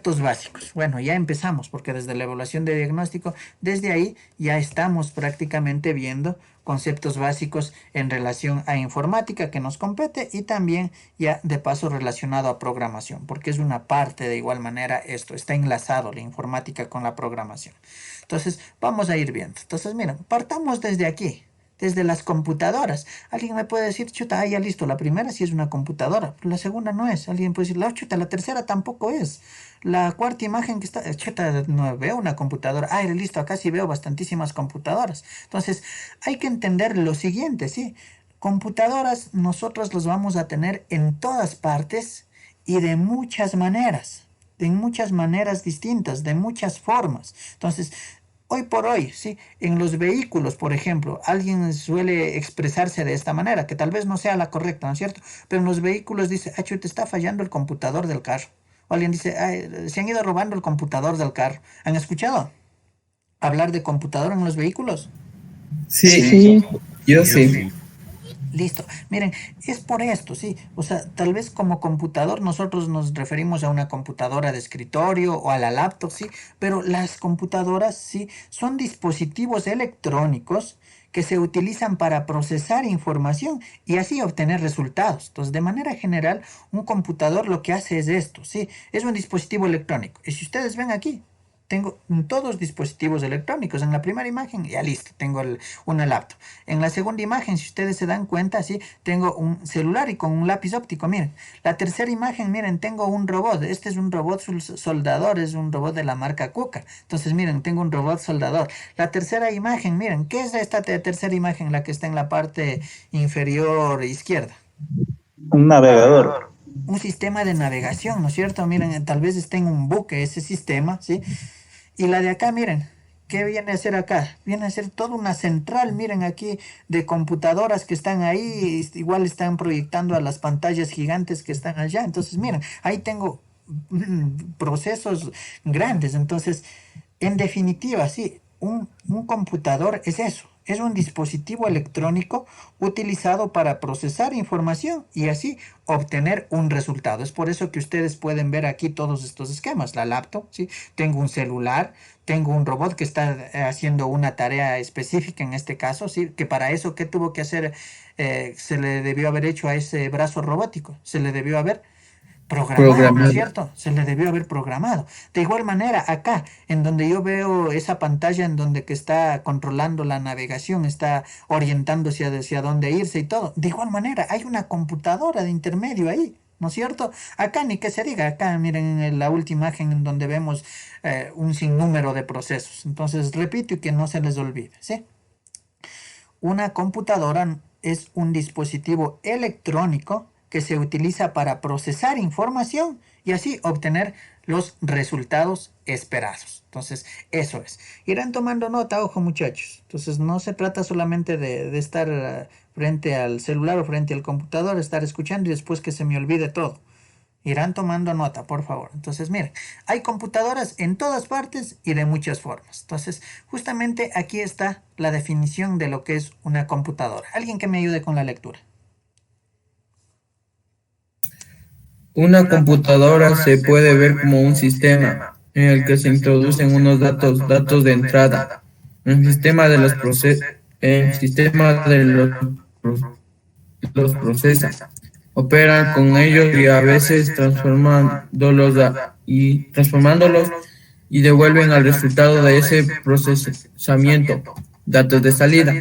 conceptos básicos. Bueno, ya empezamos porque desde la evaluación de diagnóstico, desde ahí ya estamos prácticamente viendo conceptos básicos en relación a informática que nos compete y también ya de paso relacionado a programación, porque es una parte de igual manera esto, está enlazado la informática con la programación. Entonces, vamos a ir viendo. Entonces, miren, partamos desde aquí. Desde las computadoras. Alguien me puede decir, chuta, ya listo, la primera sí es una computadora, la segunda no es. Alguien puede decir, la chuta, la tercera tampoco es. La cuarta imagen que está, chuta, no veo una computadora. Ah, listo, acá sí veo bastantísimas computadoras. Entonces, hay que entender lo siguiente, ¿sí? Computadoras nosotros los vamos a tener en todas partes y de muchas maneras. De muchas maneras distintas, de muchas formas. Entonces, hoy por hoy, ¿sí? En los vehículos, por ejemplo, alguien suele expresarse de esta manera, que tal vez no sea la correcta, ¿no es cierto? Pero en los vehículos dice, ah, te está fallando el computador del carro. O alguien dice, "Ay, se han ido robando el computador del carro". ¿Han escuchado hablar de computador en los vehículos? Sí, Sí, yo yo sí. sí. Listo. Miren, es por esto, sí. O sea, tal vez como computador nosotros nos referimos a una computadora de escritorio o a la laptop, sí. Pero las computadoras, sí, son dispositivos electrónicos que se utilizan para procesar información y así obtener resultados. Entonces, de manera general, un computador lo que hace es esto, sí. Es un dispositivo electrónico. Y si ustedes ven aquí, tengo todos dispositivos electrónicos. En la primera imagen, ya listo, tengo una laptop. En la segunda imagen, si ustedes se dan cuenta, sí, tengo un celular y con un lápiz óptico, miren. La tercera imagen, miren, tengo un robot. Este es un robot soldador, es un robot de la marca Kuka. Entonces, miren, tengo un robot soldador. La tercera imagen, miren, ¿qué es esta tercera imagen, la que está en la parte inferior izquierda? Un navegador. Un sistema de navegación, ¿no es cierto? Miren, tal vez esté en un buque ese sistema, ¿sí? Y la de acá, miren, ¿qué viene a ser acá? Viene a ser toda una central, miren aquí, de computadoras que están ahí, igual están proyectando a las pantallas gigantes que están allá. Entonces, miren, ahí tengo procesos grandes. Entonces, en definitiva, sí, un computador es eso. Es un dispositivo electrónico utilizado para procesar información y así obtener un resultado. Es por eso que ustedes pueden ver aquí todos estos esquemas. La laptop, ¿sí? Tengo un celular, tengo un robot que está haciendo una tarea específica en este caso, ¿sí? Que para eso, ¿qué tuvo que hacer? Se le debió haber hecho a ese brazo robótico. Se le debió haber programado, ¿no es Programado. cierto? Se le debió haber programado. De igual manera, acá, en donde yo veo esa pantalla en donde que está controlando la navegación, está orientándose hacia dónde irse y todo. De igual manera, hay una computadora de intermedio ahí, ¿no es cierto? Acá ni que se diga, acá miren en la última imagen en donde vemos un sinnúmero de procesos. Entonces, repito y que no se les olvide, ¿sí? Una computadora es un dispositivo electrónico que se utiliza para procesar información y así obtener los resultados esperados. Entonces, eso es. Irán tomando nota, ojo muchachos. Entonces, no se trata solamente de estar frente al celular o frente al computador, estar escuchando y después que se me olvide todo. Irán tomando nota, por favor. Entonces, miren, hay computadoras en todas partes y de muchas formas. Entonces, justamente aquí está la definición de lo que es una computadora. Alguien que me ayude con la lectura. Una computadora se puede ver como un sistema en el que se introducen unos datos de entrada, un sistema de el sistema de los procesa, operan con ellos y a veces transformándolos y devuelven al resultado de ese procesamiento datos de salida.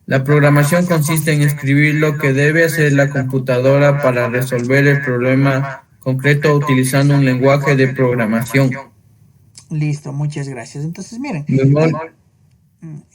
La programación consiste en escribir lo que debe hacer la computadora para resolver el problema concreto utilizando un lenguaje de programación. Listo, muchas gracias. Entonces, miren, hay... Memoria.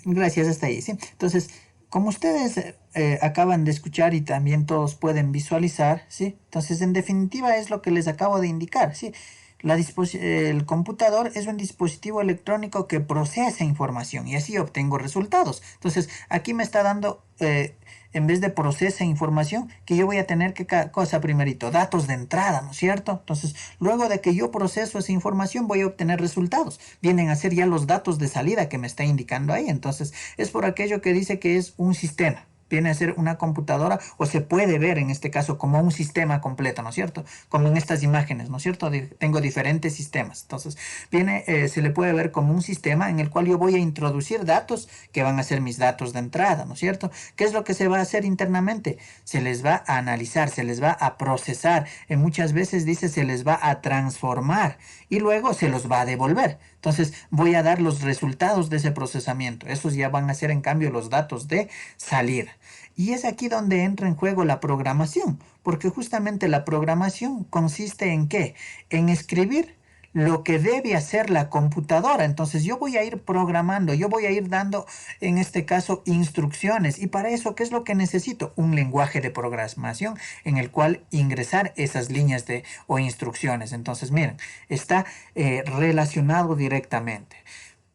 Gracias, hasta ahí, ¿sí? Entonces, como ustedes acaban de escuchar y también todos pueden visualizar, ¿sí? Entonces, en definitiva es lo que les acabo de indicar, ¿sí? El computador es un dispositivo electrónico que procesa información y así obtengo resultados. Entonces, aquí me está dando, en vez de procesa información, que yo voy a tener que cosa primerito, datos de entrada, ¿no es cierto? Entonces, luego de que yo proceso esa información, voy a obtener resultados. Vienen a ser ya los datos de salida que me está indicando ahí. Entonces, es por aquello que dice que es un sistema. viene a ser una computadora, o se puede ver en este caso como un sistema completo, ¿no es cierto? Como en estas imágenes, ¿no es cierto? Tengo diferentes sistemas. Entonces, se le puede ver como un sistema en el cual yo voy a introducir datos que van a ser mis datos de entrada, ¿no es cierto? ¿Qué es lo que se va a hacer internamente? Se les va a analizar, se les va a procesar, muchas veces dice se les va a transformar y luego se los va a devolver. Entonces voy a dar los resultados de ese procesamiento. Esos ya van a ser en cambio los datos de salida. Y es aquí donde entra en juego la programación, porque justamente la programación consiste en ¿qué? En escribir lo que debe hacer la computadora. Entonces yo voy a ir programando, yo voy a ir dando, en este caso, instrucciones. Y para eso, ¿qué es lo que necesito? Un lenguaje de programación en el cual ingresar esas líneas o instrucciones. Entonces, miren, está relacionado directamente.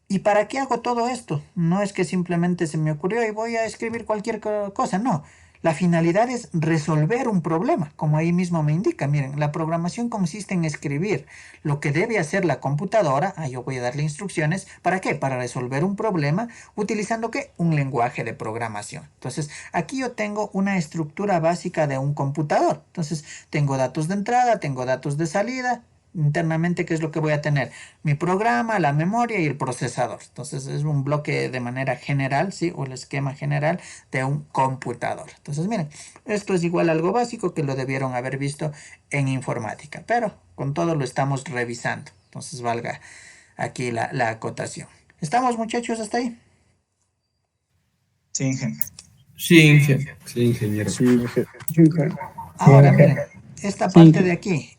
¿Y para qué hago todo esto? No es que simplemente se me ocurrió y voy a escribir cualquier cosa, no. La finalidad es resolver un problema, como ahí mismo me indica. Miren, la programación consiste en escribir lo que debe hacer la computadora. Yo voy a darle instrucciones. ¿Para qué? Para resolver un problema utilizando ¿qué? Un lenguaje de programación. Entonces, aquí yo tengo una estructura básica de un computador. Entonces, tengo datos de entrada, tengo datos de salida. Internamente, ¿qué es lo que voy a tener? Mi programa, la memoria y el procesador. Entonces es un bloque de manera general, ¿sí? O el esquema general de un computador. Entonces miren, esto es igual a algo básico que lo debieron haber visto en informática, pero con todo lo estamos revisando. Entonces valga aquí la acotación. ¿Estamos, muchachos, hasta ahí? Sí, ingeniero. Sí, ingeniero. Sí, ingeniero. Sí, ingeniero. Ahora miren, esta parte de Sí. aquí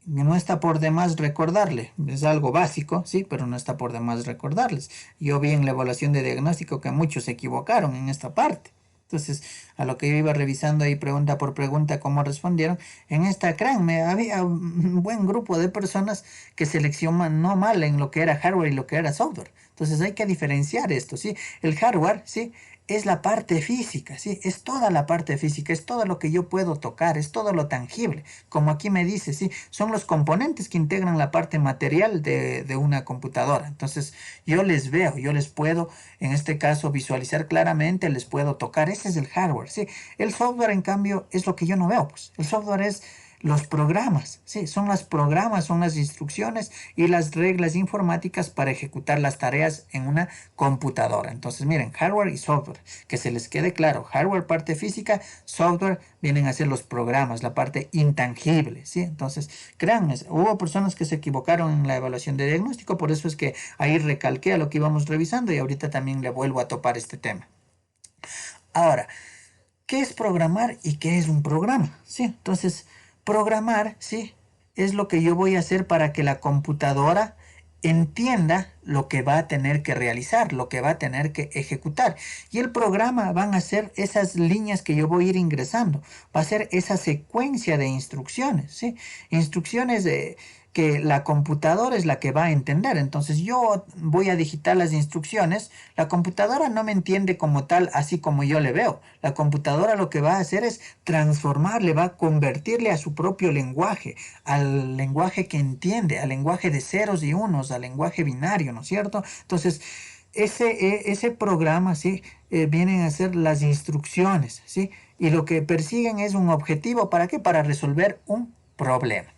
no está por demás recordarle, es algo básico, sí, pero no está por demás recordarles. Yo vi en la evaluación de diagnóstico que muchos se equivocaron en esta parte. Entonces, a lo que yo iba revisando ahí pregunta por pregunta cómo respondieron, en esta, créanme, había un buen grupo de personas que seleccionó mal en lo que era hardware y lo que era software. Entonces hay que diferenciar esto, ¿sí? El hardware, ¿sí? Es la parte física, ¿sí? Es toda la parte física, es todo lo que yo puedo tocar, es todo lo tangible. Como aquí me dice, ¿sí? Son los componentes que integran la parte material de una computadora. Entonces, yo les veo, yo les puedo, en este caso, visualizar claramente, les puedo tocar. Ese es el hardware, ¿sí? El software, en cambio, es lo que yo no veo, pues. El software es los programas, sí, son los programas, son las instrucciones y las reglas informáticas para ejecutar las tareas en una computadora. Entonces, miren, hardware y software, que se les quede claro, hardware parte física, software vienen a ser los programas, la parte intangible, ¿sí? Entonces, créanme, hubo personas que se equivocaron en la evaluación de diagnóstico, por eso es que ahí recalqué a lo que íbamos revisando y ahorita también le vuelvo a topar este tema. Ahora, ¿qué es programar y qué es un programa? Sí, entonces, programar, ¿sí? Es lo que yo voy a hacer para que la computadora entienda lo que va a tener que realizar, lo que va a tener que ejecutar. Y el programa van a ser esas líneas que yo voy a ir ingresando. Va a ser esa secuencia de instrucciones, ¿sí? Instrucciones que la computadora es la que va a entender. Entonces yo voy a digitar las instrucciones. La computadora no me entiende como tal, así como yo le veo. La computadora lo que va a hacer es transformarle, va a convertirle a su propio lenguaje, al lenguaje que entiende, al lenguaje de ceros y unos, al lenguaje binario, ¿no es cierto? Entonces, ese programa, ¿sí? Vienen a ser las instrucciones, ¿sí? Y lo que persiguen es un objetivo, ¿para qué? Para resolver un problema.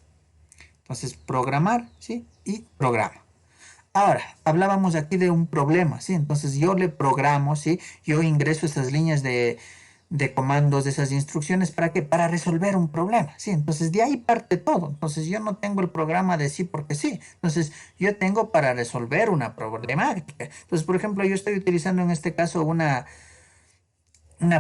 Entonces, programar, ¿sí? Y programa. Ahora, hablábamos aquí de un problema, ¿sí? Entonces, yo le programo, ¿sí? Yo ingreso esas líneas de comandos, de esas instrucciones, ¿para qué? Para resolver un problema, ¿sí? Entonces, de ahí parte todo. Entonces, yo no tengo el programa de sí porque sí. Entonces, yo tengo para resolver una problemática. Entonces, por ejemplo, yo estoy utilizando en este caso una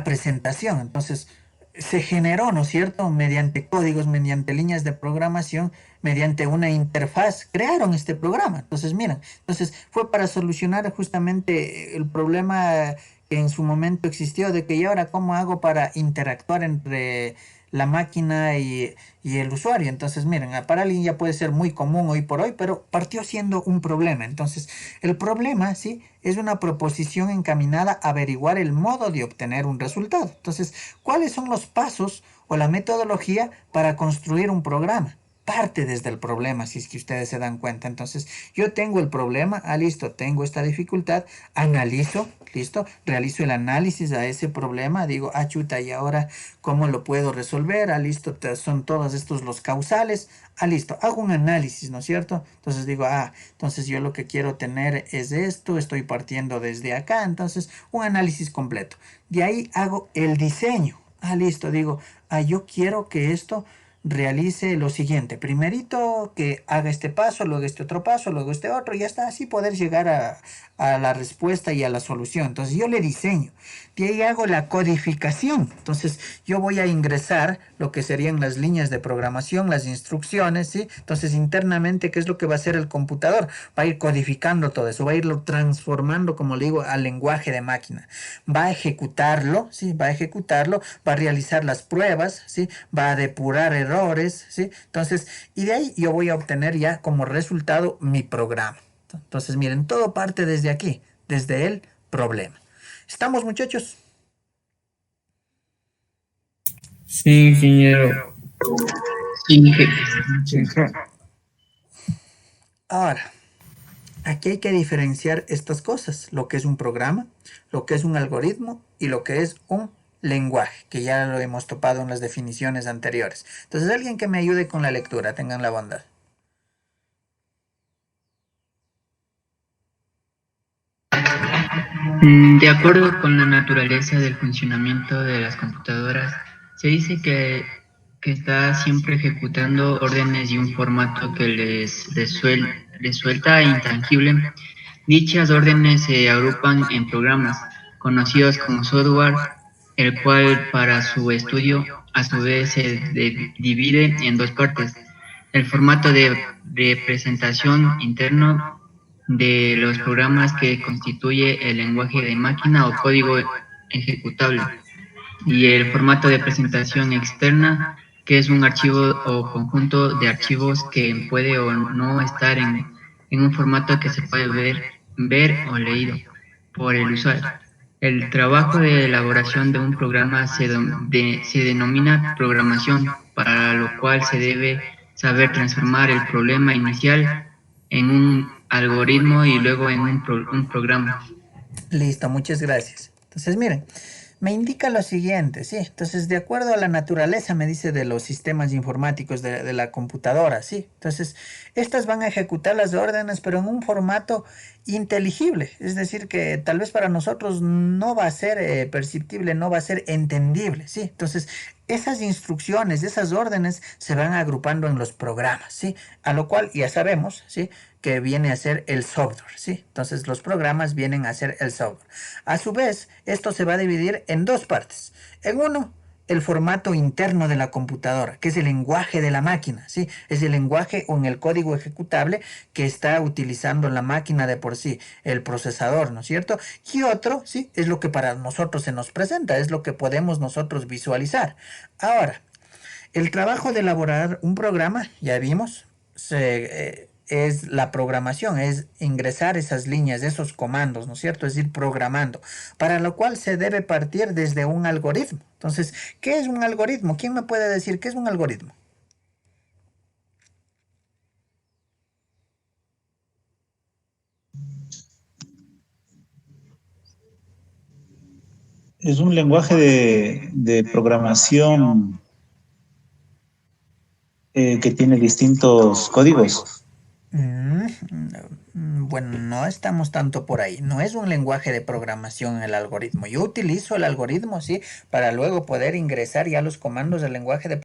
presentación. Entonces, se generó, ¿no es cierto?, mediante códigos, mediante líneas de programación, mediante una interfaz, crearon este programa. Entonces, miren, entonces fue para solucionar justamente el problema que en su momento existió de que y ahora cómo hago para interactuar entre la máquina y el usuario. Entonces, miren, para alguien ya puede ser muy común hoy por hoy, pero partió siendo un problema. Entonces, el problema, ¿sí? Es una proposición encaminada a averiguar el modo de obtener un resultado. Entonces, ¿cuáles son los pasos o la metodología para construir un programa? parte desde el problema, si es que ustedes se dan cuenta. Entonces, yo tengo el problema, listo, tengo esta dificultad, analizo, listo, realizo el análisis a ese problema, digo, chuta, y ahora, ¿cómo lo puedo resolver? Listo, son todos estos los causales, listo, hago un análisis, ¿no es cierto? Entonces digo, entonces yo lo que quiero tener es esto, estoy partiendo desde acá, entonces, un análisis completo. De ahí hago el diseño, listo, digo, yo quiero que esto realice lo siguiente. Primerito que haga este paso, luego este otro paso, luego este otro, y hasta así poder llegar a la respuesta y a la solución. Entonces yo le diseño. De ahí hago la codificación. Entonces yo voy a ingresar lo que serían las líneas de programación, las instrucciones, ¿sí? Entonces internamente, ¿qué es lo que va a hacer el computador? Va a ir codificando todo eso, va a irlo transformando, como le digo, al lenguaje de máquina. Va a ejecutarlo, ¿sí? Va a ejecutarlo, va a realizar las pruebas, ¿sí? Va a depurar errores, ¿sí? Entonces, y de ahí yo voy a obtener ya como resultado mi programa. Entonces, miren, todo parte desde aquí, desde el problema. ¿Estamos, muchachos? Sí, ingeniero. Sí, Sí. Ahora, aquí hay que diferenciar estas cosas, lo que es un programa, lo que es un algoritmo y lo que es un lenguaje, que ya lo hemos topado en las definiciones anteriores. Entonces, alguien que me ayude con la lectura, tengan la bondad. De acuerdo con la naturaleza del funcionamiento de las computadoras, se dice que está siempre ejecutando órdenes y un formato que les suelta intangible. Dichas órdenes se agrupan en programas, conocidos como software, el cual para su estudio a su vez divide en dos partes: el formato de representación interno de los programas que constituye el lenguaje de máquina o código ejecutable, y el formato de presentación externa, que es un archivo o conjunto de archivos que puede o no estar en un formato que se puede ver o leído por el usuario. El trabajo de elaboración de un programa se denomina programación, para lo cual se debe saber transformar el problema inicial en un algoritmo y luego en un programa. Listo, muchas gracias. Entonces, miren, me indica lo siguiente, ¿sí? Entonces, de acuerdo a la naturaleza, me dice de los sistemas informáticos de la computadora, ¿sí? Entonces, estas van a ejecutar las órdenes, pero en un formato inteligible. Es decir, que tal vez para nosotros no va a ser perceptible, no va a ser entendible, ¿sí? Entonces, esas instrucciones, esas órdenes se van agrupando en los programas, ¿sí? A lo cual ya sabemos, ¿sí? Que viene a ser el software, ¿sí? Entonces los programas vienen a ser el software. A su vez, esto se va a dividir en dos partes. En uno, el formato interno de la computadora, que es el lenguaje de la máquina, ¿sí? Es el lenguaje o en el código ejecutable que está utilizando la máquina de por sí, el procesador, ¿no es cierto? Y otro, ¿sí? Es lo que para nosotros se nos presenta, es lo que podemos nosotros visualizar. Ahora, el trabajo de elaborar un programa, ya vimos, es la programación, es ingresar esas líneas, esos comandos, ¿no es cierto? Es ir programando, para lo cual se debe partir desde un algoritmo. Entonces, ¿qué es un algoritmo? ¿Quién me puede decir qué es un algoritmo? Es un lenguaje de programación que tiene distintos códigos. Mm, Bueno, no estamos tanto por ahí. No es un lenguaje de programación el algoritmo. Yo utilizo el algoritmo, sí, para luego poder ingresar ya los comandos del lenguaje de